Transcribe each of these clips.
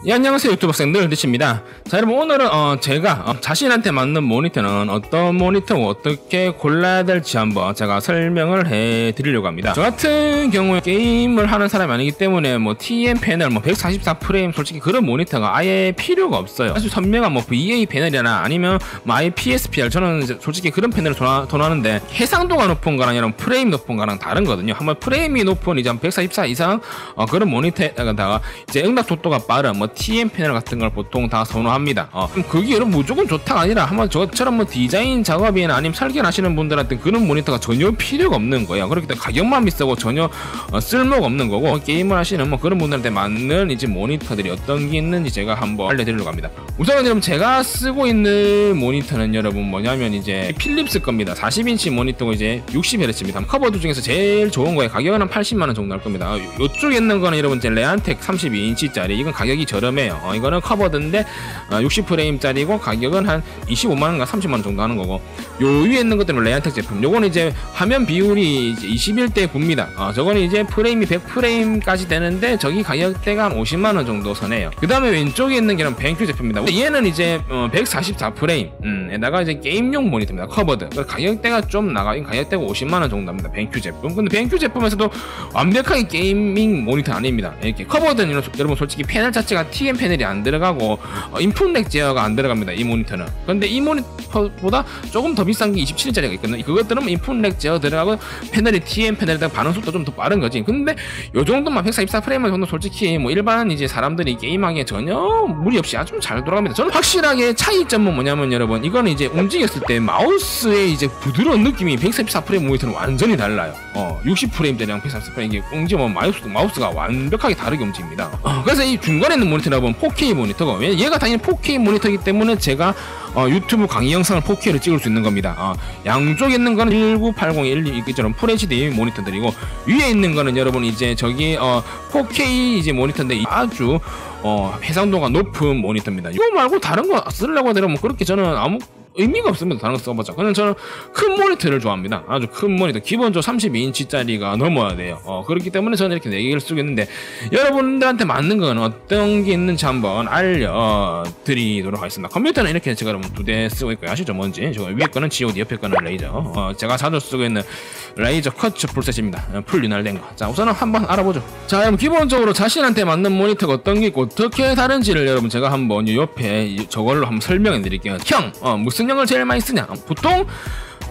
예, 안녕하세요 유튜브 학생들 리치입니다. 자 여러분 오늘은 제가 자신한테 맞는 모니터는 어떤 모니터고 어떻게 골라야 될지 한번 제가 설명을 해 드리려고 합니다. 저 같은 경우에 게임을 하는 사람이 아니기 때문에 뭐 TN 패널 144프레임 솔직히 그런 모니터가 아예 필요가 없어요. 아주 선명한 VA 패널이나 아니면 IPSPR 저는 솔직히 그런 패널을 선호하는데 해상도가 높은 거랑 이런 프레임 높은 거랑 다른거든요. 한번 프레임이 높은 이제 144 이상 그런 모니터에다가 이제 응답 속도가 빠른 TN 패널 같은 걸 보통 다 선호합니다. 그게 여러분 무조건 좋다가 아니라 한번 저처럼 디자인 작업이나 아니면 설계를 하시는 분들한테 그런 모니터가 전혀 필요가 없는 거예요. 그렇기 때문에 가격만 비싸고 전혀 쓸모가 없는 거고 게임을 하시는 그런 분들한테 맞는 이제 모니터들이 어떤 게 있는지 제가 한번 알려드리려고 합니다. 우선은 여러분 제가 쓰고 있는 모니터는 여러분 뭐냐면 이제 필립스 겁니다. 40인치 모니터고 이제 60Hz입니다. 커버도 중에서 제일 좋은 거예요. 가격은 한 80만원 정도 할 겁니다. 이쪽에 있는 거는 여러분 이제 레안텍 32인치짜리 이건 가격이 저렴해요. 이거는 커버드인데 60프레임짜리고 가격은 한 25만원과 30만원 정도 하는 거고, 요 위에 있는 것들은 레안텍 제품. 요거는 이제 화면 비율이 이제 21대 9입니다. 저거는 이제 프레임이 100프레임까지 되는데 저기 가격대가 한 50만원 정도 선해요. 그 다음에 왼쪽에 있는 게 벤큐 제품입니다. 얘는 이제 144프레임 에다가 이제 게임용 모니터입니다. 커버드. 가격대가 좀 나가긴 가격대가 50만원 정도 합니다. 벤큐 제품. 근데 벤큐 제품에서도 완벽하게 게이밍 모니터 아닙니다. 이렇게 커버드는 여러분 솔직히 패널 자체가 TN 패널이 안 들어가고 인풋렉 제어가 안 들어갑니다. 이 모니터는. 근데 이 모니터보다 조금 더 비싼 게 27인짜리가 있거든요. 그것들은 인풋렉 제어 들어가고 패널이 TN 패널에다 반응 속도 좀 더 빠른 거지. 근데 요 정도만 144프레임 정도 솔직히 일반 이제 사람들이 게임하기에 전혀 무리 없이 아주 잘 돌아갑니다. 저는 확실하게 차이점은 뭐냐면 여러분 이거는 이제 움직였을 때 마우스의 이제 부드러운 느낌이 144프레임 모니터는 완전히 달라요. 60프레임짜리랑 144프레임 이게 움직이면 마우스가 완벽하게 다르게 움직입니다. 그래서 이 중간에 있는 모니터는 여러분 4K 모니터고 얘가 당연히 4K 모니터이기 때문에 제가 유튜브 강의 영상을 4K로 찍을 수 있는 겁니다. 양쪽에 있는 거는 1980, 12처럼 FHD 모니터들이고 위에 있는 거는 여러분 이제 저기 4K 이제 모니터인데 아주 해상도가 높은 모니터입니다. 이거 말고 다른 거 쓰려고 하더라면 그렇게 저는 아무 의미가 없습니다. 다른 거 써봤자. 그냥 저는 큰 모니터를 좋아합니다. 아주 큰 모니터. 기본적으로 32인치짜리가 넘어야 돼요. 그렇기 때문에 저는 이렇게 4개를 쓰겠는데 여러분들한테 맞는 건 어떤 게 있는지 한번 알려드리도록 하겠습니다. 컴퓨터는 이렇게 제가 여러분 2대 쓰고 있고요. 아시죠? 뭔지. 저 위에 거는 GOD, 옆에 거는 레이저. 제가 자주 쓰고 있는 레이저 커츠 풀셋입니다. 풀 윤활된 거. 자, 우선은 한번 알아보죠. 자, 여러분 기본적으로 자신한테 맞는 모니터가 어떤 게 있고 어떻게 다른지를 여러분 제가 한번 옆에 저걸로 한번 설명해 드릴게요. 무슨 형을 제일 많이 쓰냐? 보통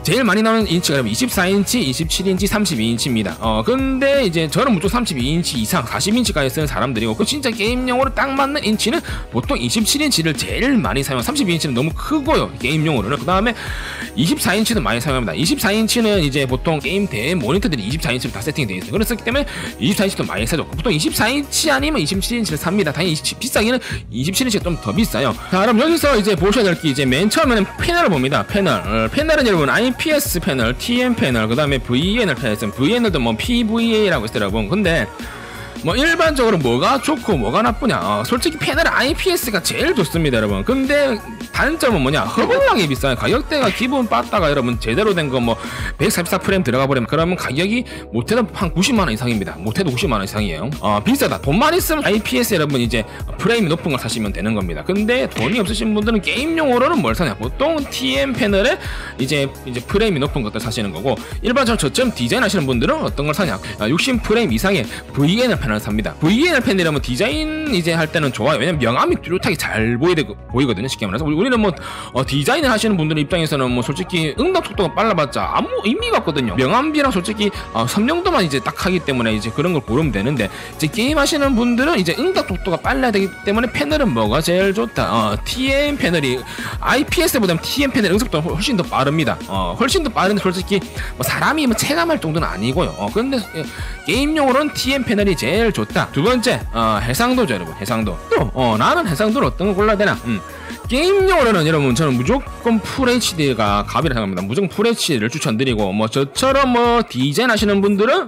제일 많이 나오는 인치가 24인치, 27인치, 32인치입니다. 근데 이제 저는 무조건 32인치 이상, 40인치까지 쓰는 사람들이고, 그 진짜 게임용으로 딱 맞는 인치는 보통 27인치를 제일 많이 사용해요. 32인치는 너무 크고요, 게임용으로는. 그 다음에 24인치도 많이 사용합니다. 24인치는 이제 보통 게임 대 모니터들이 24인치로 다 세팅되어 있어요. 그렇기 때문에 24인치도 많이 사죠. 보통 24인치 아니면 27인치를 삽니다. 당연히 비싸기는 27인치가 좀 더 비싸요. 자, 그럼 여기서 이제 보셔야 될 게 이제 맨 처음에는 패널을 봅니다. 패널은 여러분 IPS 패널, TN 패널, 그 다음에 VNL 패널, VNL도 PVA라고 있어요, 여러분. 근데 일반적으로 뭐가 좋고 뭐가 나쁘냐? 솔직히 패널 IPS가 제일 좋습니다, 여러분. 근데 단점은 뭐냐? 허벌나게 비싸요. 가격대가 기본 빠따가 여러분 제대로 된 거 144프레임 들어가 버리면 그러면 가격이 못해도 한 90만원 이상입니다. 못해도 90만원 이상이에요. 비싸다. 돈만 있으면 IPS 여러분 이제 프레임이 높은 걸 사시면 되는 겁니다. 근데 돈이 없으신 분들은 게임용으로는 뭘 사냐? 보통 TN 패널에 이제 프레임이 높은 것들 사시는 거고, 일반적으로 저처럼 디자인 하시는 분들은 어떤 걸 사냐? 60프레임 이상의 VNL 패널 삽니다. VNL 패널이라면 디자인 이제 할 때는 좋아요. 왜냐면 명암이 뚜렷하게 잘 보이거든요. 쉽게 말해서 우리는 디자인을 하시는 분들 입장에서는 솔직히 응답 속도가 빨라봤자 아무 의미가 없거든요. 명암비랑 솔직히 선명도만 이제 딱 하기 때문에 이제 그런 걸 고르면 되는데, 이제 게임 하시는 분들은 이제 응답 속도가 빨라야 되기 때문에 패널은 뭐가 제일 좋다? TN 패널이 IPS보다 TN 패널 응답 속도가 훨씬 더 빠릅니다. 훨씬 더 빠른데 솔직히 사람이 체감할 정도는 아니고요. 근데 게임용으로는 TN 패널이 제일 좋다. 두 번째 해상도죠, 여러분. 해상도. 또 나는 해상도를 어떤 걸 골라야 되나? 게임용으로는 여러분 저는 무조건 FHD가 갑이라 생각합니다. 무조건 FHD를 추천드리고, 저처럼 디자인 하시는 분들은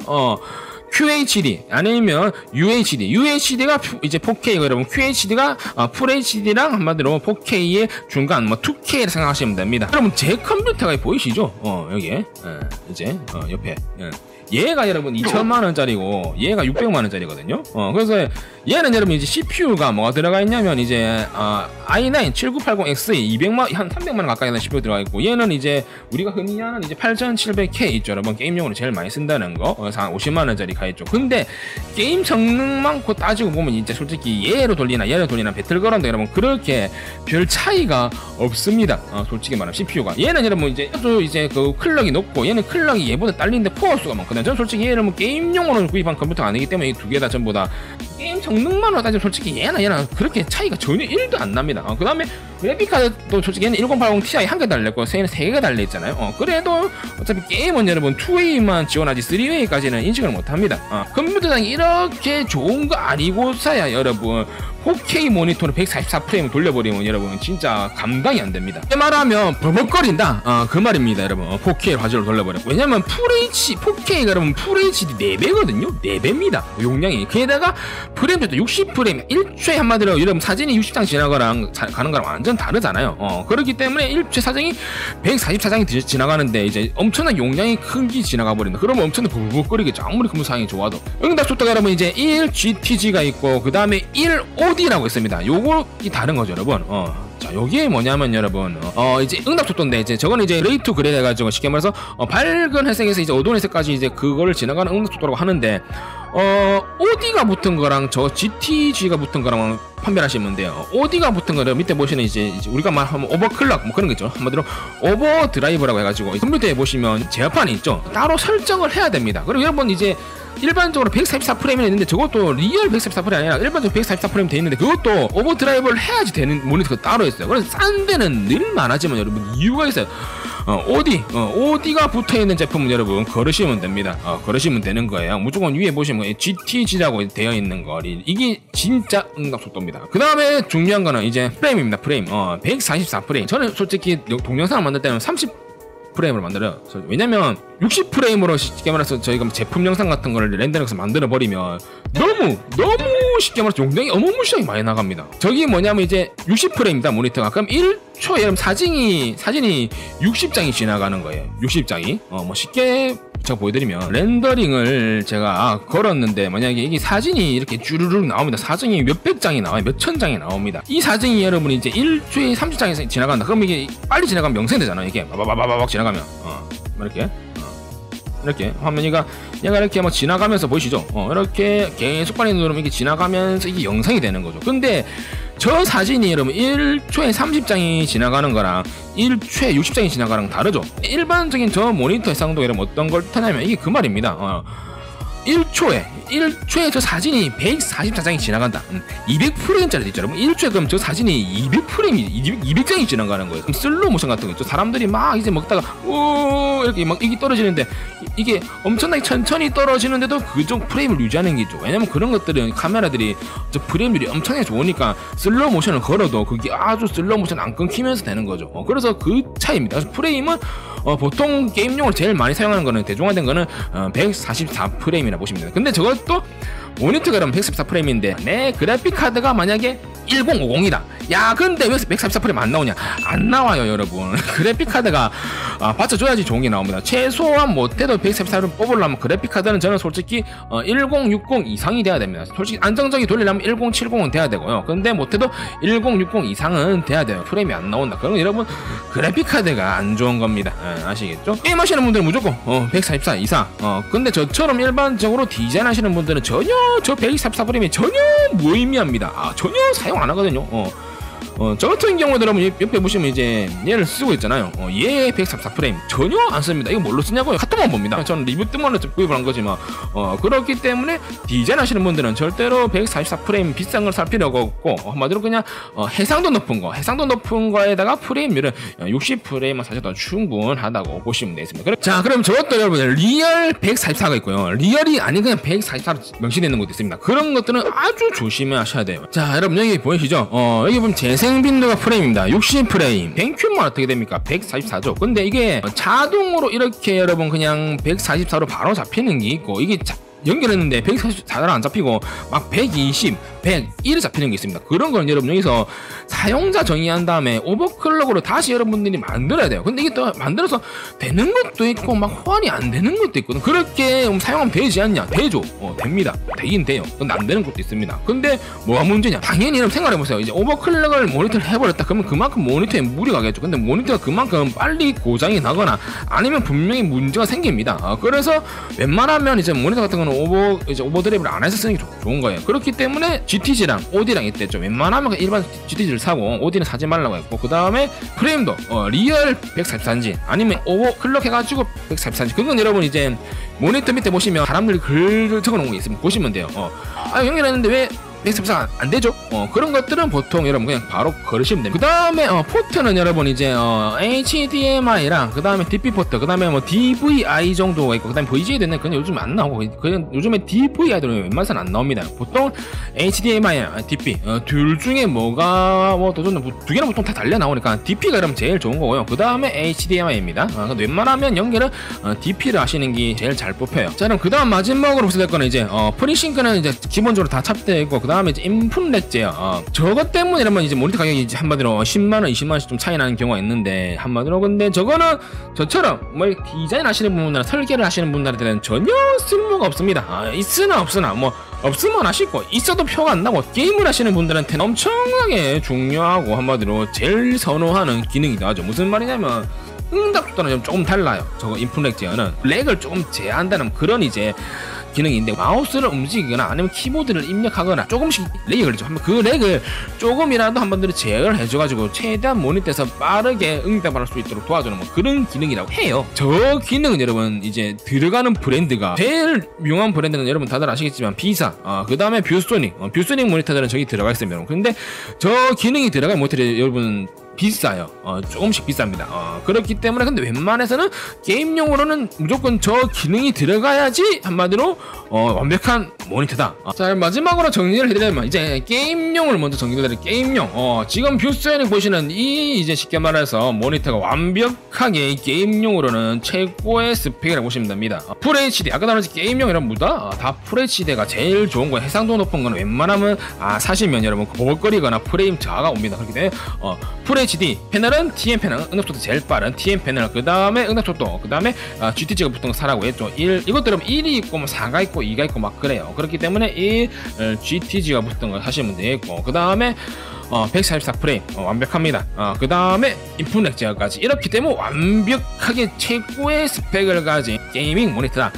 QHD 아니면 UHD가 이제 4K고 여러분 QHD가 FHD랑 한마디로 4K의 중간 2K를 생각하시면 됩니다. 여러분 제 컴퓨터가 보이시죠? 여기에 이제 옆에 얘가 여러분 2천만원짜리고 얘가 600만원짜리거든요. 그래서 얘는 여러분 이제 CPU가 뭐가 들어가 있냐면 이제 i9 7980X에 200만 한 300만원 가까이 하는 CPU 들어가 있고, 얘는 이제 우리가 흔히 하는 이제 8700K 있죠 여러분. 게임용으로 제일 많이 쓴다는 거. 그래서 한 50만원짜리 가 있죠. 근데 게임 성능만 고 따지고 보면 이제 솔직히 얘로 돌리나 배틀그라운드 여러분 그렇게 별 차이가 없습니다. 솔직히 말하면 CPU가 얘는 여러분 이제 또 이제 그 클럭이 높고 얘는 클럭이 얘보다 딸리는데 포어수가 많거든요. 저는 솔직히 얘를 뭐 게임용으로 구입한 컴퓨터가 아니기 때문에 이 두 개 다 전부 다 게임 성능만으로 따지면 솔직히 얘나 그렇게 차이가 전혀 1도 안 납니다. 그 다음에 그래픽카드도 솔직히 얘는 1080 Ti 한 개 달렸고 얘는 3개가 달려있잖아요. 그래도 어차피 게임은 여러분 2Way만 지원하지 3Way까지는 인식을 못합니다. 컴퓨터상이 이렇게 좋은 거 아니고서야 여러분 4K 모니터로 144프레임 돌려버리면 여러분 진짜 감당이 안 됩니다. 이 말하면 버벅거린다. 그 말입니다 여러분. 4K 화질로 돌려버렸고, 왜냐면 FHD 4K가 여러분 FHD 4배거든요 4배입니다 용량이. 게다가 프레임도 60프레임 1초에 한마디로 여러분 사진이 60장 지나가는 거랑 완전 다르잖아요. 그렇기 때문에 1초에 사진이 144장이 지나가는데 이제 엄청난 용량이 큰 게 지나가 버린다. 그러면 엄청나게 버벅거리겠죠 아무리 컴퓨터상이 좋아도. 응답 속도가 여러분 이제 1GTG가 있고 그 다음에 1OD라고 있습니다. 요거이 다른 거죠 여러분. 자, 여기에 뭐냐면 여러분 이제 응답 속도인데 이제 저거는 이제 그레이 투 그레이 해가지고 쉽게 말해서 밝은 회색에서 이제 어두운 회색까지 이제 그거를 지나가는 응답 속도라고 하는데, OD가 붙은 거랑 저 GTG가 붙은 거랑 판별하시면 돼요. OD가 붙은 거를 밑에 보시는 이제 우리가 말하면 오버클럭 뭐 그런 거 있죠. 한마디로 오버드라이브라고 해가지고 컴퓨터에 보시면 제어판이 있죠. 따로 설정을 해야 됩니다. 그리고 여러분 이제 일반적으로 144프레임이 있는데 저것도 리얼 144프레임이 아니라 일반적으로 144프레임 돼 있는데 그것도 오버드라이브를 해야지 되는 모니터가 따로 있어요. 그래서 싼 데는 늘 많아지만 여러분 이유가 있어요. OD가 붙어있는 제품은 여러분 걸으시면 됩니다. 걸으시면 되는 거예요. 무조건 위에 보시면 GTG라고 되어 있는 거 이게 진짜 응답 속도입니다. 그 다음에 중요한 거는 이제 프레임입니다. 프레임 144프레임. 저는 솔직히 동영상을 만들 때는 30프레임을 만들어요. 왜냐면 60프레임으로 쉽게 말해서 저희가 제품 영상 같은 거를 렌더링해서 만들어 버리면 너무 쉽게 말해서 용량이 어마무시하게 많이 나갑니다. 저기 뭐냐면 이제 60프레임이다 모니터가. 그럼 1초에 여러분 사진이 60장이 지나가는 거예요. 60장이 뭐 쉽게 제가 보여드리면 렌더링을 제가 걸었는데 만약에 이게 사진이 이렇게 쭈르륵 나옵니다. 사진이 몇백 장이 나와요. 몇천 장이 나옵니다. 이 사진이 여러분 이제 1초에 30장이 지나간다. 그럼 이게 빨리 지나가면 명생되잖아요. 이게 바바바바박 지나가면 이렇게 화면이가 얘가 이렇게 막 지나가면서 보이시죠? 이렇게 계속 빨리 누르면 이게 지나가면서 이게 영상이 되는 거죠. 근데 저 사진이 여러분 1초에 30장이 지나가는 거랑 1초에 60장이 지나가는 건 다르죠. 일반적인 저 모니터 해상도 여러분 어떤 걸 뜻하냐면 이게 그 말입니다. 1초에 저 사진이 144장이 지나간다. 200프레임짜리 있죠 여러분. 1초에 그럼 저 사진이 200장이 지나가는 거예요. 그럼 슬로우 모션 같은 거 있죠. 사람들이 막 이제 먹다가 이렇게 막 이게 떨어지는데 이게 엄청나게 천천히 떨어지는데도 그쪽 프레임을 유지하는 게 있죠. 왜냐면 그런 것들은 카메라들이 저 프레임률이 엄청나게 좋으니까 슬로우 모션을 걸어도 그게 아주 슬로우 모션 안 끊기면서 되는 거죠. 그래서 그 차이입니다. 그래서 프레임은 보통 게임용으로 제일 많이 사용하는 거는 대중화된 거는 144프레임이라 보시면 돼요. 근데 저것도 모니터가 그럼 144프레임인데 내 그래픽 카드가 만약에 1050이다. 야 근데 왜 144프레임 안 나오냐? 안 나와요 여러분. 그래픽 카드가 받쳐줘야지 좋은 게 나옵니다. 최소한 못해도 144를 뽑으려면 그래픽 카드는 저는 솔직히 1060 이상이 돼야 됩니다. 솔직히 안정적이 돌리려면 1070은 돼야 되고요. 근데 못해도 1060 이상은 돼야 돼요. 프레임이 안 나온다. 그럼 여러분 그래픽 카드가 안 좋은 겁니다. 아시겠죠? 게임 하시는 분들은 무조건 144 이상. 근데 저처럼 일반적으로 디자인 하시는 분들은 전혀 저 144프레임이 전혀 무의미합니다. 전혀 사용 안 하거든요. 저 같은 경우도 여러분 옆에 보시면 이제 얘를 쓰고 있잖아요. 얘 144프레임 전혀 안 씁니다. 이거 뭘로 쓰냐고요? 카톡만 봅니다. 저는 리뷰 때문에 구입을 한 거지만 그렇기 때문에 디자인 하시는 분들은 절대로 144프레임 비싼 걸 살 필요가 없고 한마디로 그냥 해상도 높은 거에다가 프레임률은 60프레임만 사셔도 충분하다고 보시면 되겠습니다. 자 그럼 저것도 여러분 리얼 144가 있고요. 리얼이 아닌 그냥 144로 명시되는 것도 있습니다. 그런 것들은 아주 조심하셔야 돼요. 자 여러분 여기 보이시죠? 여기 보면 재생빈도가 프레임입니다. 60프레임 100큐만 어떻게 됩니까? 144죠. 근데 이게 자동으로 이렇게 여러분 그냥 144로 바로 잡히는 게 있고 이게 연결했는데 144로 안 잡히고 막 120 100 이래 잡히는 게 있습니다. 그런 걸 여러분 여기서 사용자 정의한 다음에 오버클럭으로 다시 여러분들이 만들어야 돼요. 근데 이게 또 만들어서 되는 것도 있고 막 호환이 안 되는 것도 있거든. 그렇게 사용하면 되지 않냐? 되죠. 됩니다. 되긴 돼요. 근데 안 되는 것도 있습니다. 근데 뭐가 문제냐? 당연히 여러분 생각해보세요. 이제 오버클럭을 모니터를 해버렸다. 그러면 그만큼 모니터에 무리가 가겠죠. 근데 모니터가 그만큼 빨리 고장이 나거나 아니면 분명히 문제가 생깁니다. 그래서 웬만하면 이제 모니터 같은 거는 오버드랩을 안 해서 쓰는 게 좋은 거예요. 그렇기 때문에 GTG랑 OD랑 이때죠. 웬만하면 일반 GTG를 사고 OD는 사지 말라고 했고, 그 다음에 프레임도 리얼 144인지 아니면 오버클럭 해가지고 144인지, 그건 여러분 이제 모니터 밑에 보시면 사람들이 글 적어놓은 게 있으면 보시면 돼요. 연결했는데 왜 144 안 되죠? 그런 것들은 보통 여러분 그냥 바로 걸으시면 됩니다. 그 다음에 포트는 여러분 이제 HDMI랑 그 다음에 DP 포트, 그 다음에 뭐 DVI 정도가 있고, 그 다음에 VGA는 그냥 요즘 안 나오고, 그냥 요즘에 DVI들은 웬만해서는 안 나옵니다. 보통 HDMI, DP 둘 중에 뭐가 뭐 더 좋나, 두 개는 보통 다 달려 나오니까 DP가 그럼 제일 좋은 거고요. 그 다음에 HDMI입니다. 웬만하면 연결은 DP를 하시는 게 제일 잘 뽑혀요. 자, 그럼 그 다음 마지막으로 보실 거는 이제 프리싱크는 이제 기본적으로 다 탑되어 있고, 그 다음에 이제 인풋렉제요. 저것 때문에 이러면 이제 모니터 가격이 이제 한마디로 10만원, 20만원씩 좀 차이 나는 경우가 있는데, 한마디로 근데 저거는 저처럼 뭐 디자인 하시는 분들이나 설계를 하시는 분들한테는 전혀 쓸모가 없습니다. 있으나 없으나 뭐 없으면 하시고, 있어도 표가 안 나고, 게임을 하시는 분들한테는 엄청나게 중요하고 한마디로 제일 선호하는 기능이다 하죠. 무슨 말이냐면 응답속도는 조금 달라요. 저거 인풋렉제어는 렉을 조금 제한다는 그런 이제 기능인데, 마우스를 움직이거나 아니면 키보드를 입력하거나 조금씩 렉이 걸리죠. 한번 그 렉을 조금이라도 한번들이 제어를 해줘가지고 최대한 모니터에서 빠르게 응답할 수 있도록 도와주는 뭐 그런 기능이라고 해요. 저 기능은 여러분 이제 들어가는 브랜드가 제일 유명한 브랜드는 여러분 다들 아시겠지만 비사, 그 다음에 뷰소닉, 뷰소닉 모니터들은 저기 들어가 있습니다. 여러분. 근데 저 기능이 들어간 모니터를 여러분 비싸요. 조금씩 비쌉니다. 그렇기 때문에 근데 웬만해서는 게임용으로는 무조건 저 기능이 들어가야지 한마디로 완벽한 모니터다. 자, 마지막으로 정리를 해드리면 이제 게임용을 먼저 정리해드릴게요. 게임용. 지금 뷰스에는 보시는 이 이제 쉽게 말해서 모니터가 완벽하게 게임용으로는 최고의 스펙이라고 보시면 됩니다. FHD, 아까 나왔지 게임용 이런 무다 다 FHD가 제일 좋은 거예요. 해상도 높은 거는 웬만하면 사시면 여러분 버벅거리거나 프레임 저하가 옵니다. 그렇기 때문에 FHD 패널은 TN 패널, 응답속도 제일 빠른 TN 패널, 그 다음에 응답속도, 그 다음에 GTG가 붙은 거 사라고 했죠. 이것들은 1이 있고 뭐 4가 있고 2가 있고 막 그래요. 그렇기 때문에 이 GTG가 붙은 거 사시면 되겠고, 그 다음에 144 프레임 완벽합니다. 그 다음에 인풋렉 제어까지 이렇기 때문에 완벽하게 최고의 스펙을 가진 게이밍 모니터다.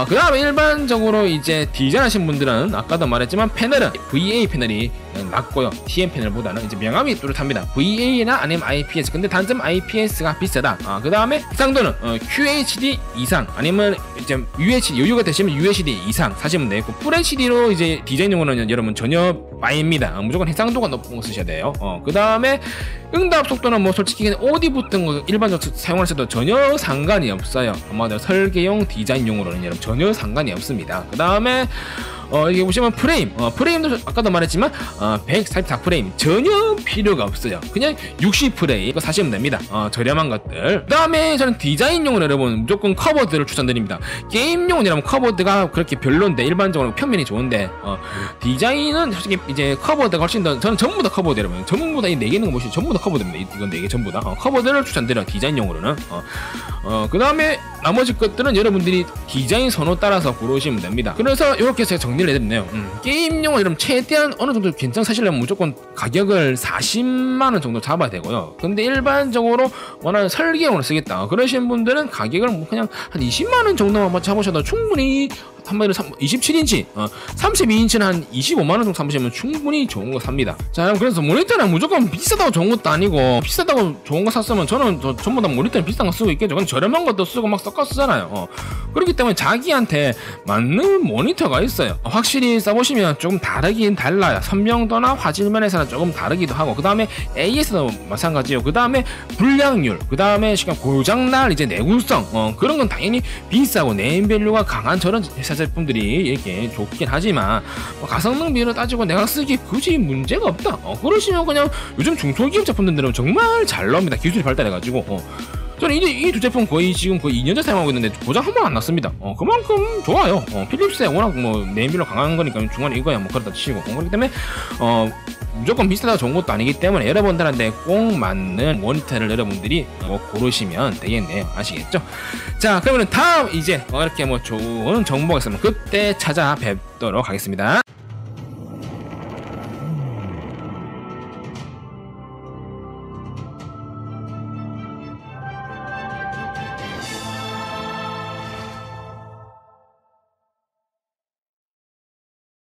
그 다음에 일반적으로 이제 디자인 하신 분들은 아까도 말했지만 패널은 VA 패널이 낮고요. TN 패널보다는 이제 명암이 뚜렷합니다. VA나 아니면 IPS. 근데 단점 IPS가 비싸다. 그 다음에 해상도는 QHD 이상 아니면 이제 UHD 여유가 되시면 UHD 이상 사시면 되고, FHD로 이제 디자인용으로는 여러분 전혀 빠입니다. 무조건 해상도가 높은 거 쓰셔야 돼요. 그 다음에 응답 속도는 뭐 솔직히 OD 붙은 거 일반적으로 사용하셔도 전혀 상관이 없어요. 아마도 설계용 디자인용으로는 여러분 전혀 상관이 없습니다. 그 다음에 이게 보시면 프레임도 아까도 말했지만 144 프레임 전혀 필요가 없어요. 그냥 60 프레임 이거 사시면 됩니다. 저렴한 것들. 그 다음에 저는 디자인용은 여러분 무조건 커버드를 추천드립니다. 게임용은 여러분 커버드가 그렇게 별론데 일반적으로 평면이 좋은데 디자인은 솔직히 이제 커버드가 훨씬 더, 저는 전부 다 커버드 여러분 전부 다 이 4개는 보시면 전부 다 커버드입니다. 이건 4개 전부 다 커버드를 추천드려요. 디자인용으로는. 그 다음에 나머지 것들은 여러분들이 디자인 선호 따라서 고르시면 됩니다. 그래서 이렇게 해서 정리를 해드렸네요. 게임용은 여러분 최대한 어느 정도 괜찮게 사시려면 무조건 가격을 40만원 정도 잡아야 되고요. 근데 일반적으로 원하는 설계용으로 쓰겠다 그러신 분들은 가격을 뭐 그냥 한 20만원 정도만 잡으셔도 충분히 한마디로 27인치 32인치는 한 25만원 정도 삼으시면 충분히 좋은 거 삽니다. 자, 그래서 모니터는 무조건 비싸다고 좋은 것도 아니고, 비싸다고 좋은 거 샀으면 저는 전부 다 모니터는 비싼 거 쓰고 있겠죠. 근데 저렴한 것도 쓰고 막 섞어 쓰잖아요. 그렇기 때문에 자기한테 맞는 모니터가 있어요. 확실히 써보시면 조금 다르긴 달라요. 선명도나 화질 면에서는 조금 다르기도 하고, 그 다음에 AS도 마찬가지예요. 그 다음에 불량률, 그 다음에 시간 고장날 이제 내구성, 그런 건 당연히 비싸고 네임밸류가 강한 저런 회사 제품들이 이렇게 좋긴 하지만 가성능 비율을 따지고 내가 쓰기에 굳이 문제가 없다. 그러시면 그냥 요즘 중소기업 제품들은 정말 잘 나옵니다. 기술이 발달해가지고 저는 이제 이 두 제품 거의 지금 거의 2년째 사용하고 있는데 고장 한 번 안 났습니다. 그만큼 좋아요. 필립스에 워낙 뭐 네임빌로 강한 거니까 중간에 이거야 뭐 그렇다 치고 그렇기 때문에 무조건 비싸다 좋은 것도 아니기 때문에 여러분들한테 꼭 맞는 모니터를 여러분들이 고르시면 되겠네요. 아시겠죠? 자, 그러면 다음 이제 이렇게 뭐 좋은 정보가 있으면 그때 찾아뵙도록 하겠습니다.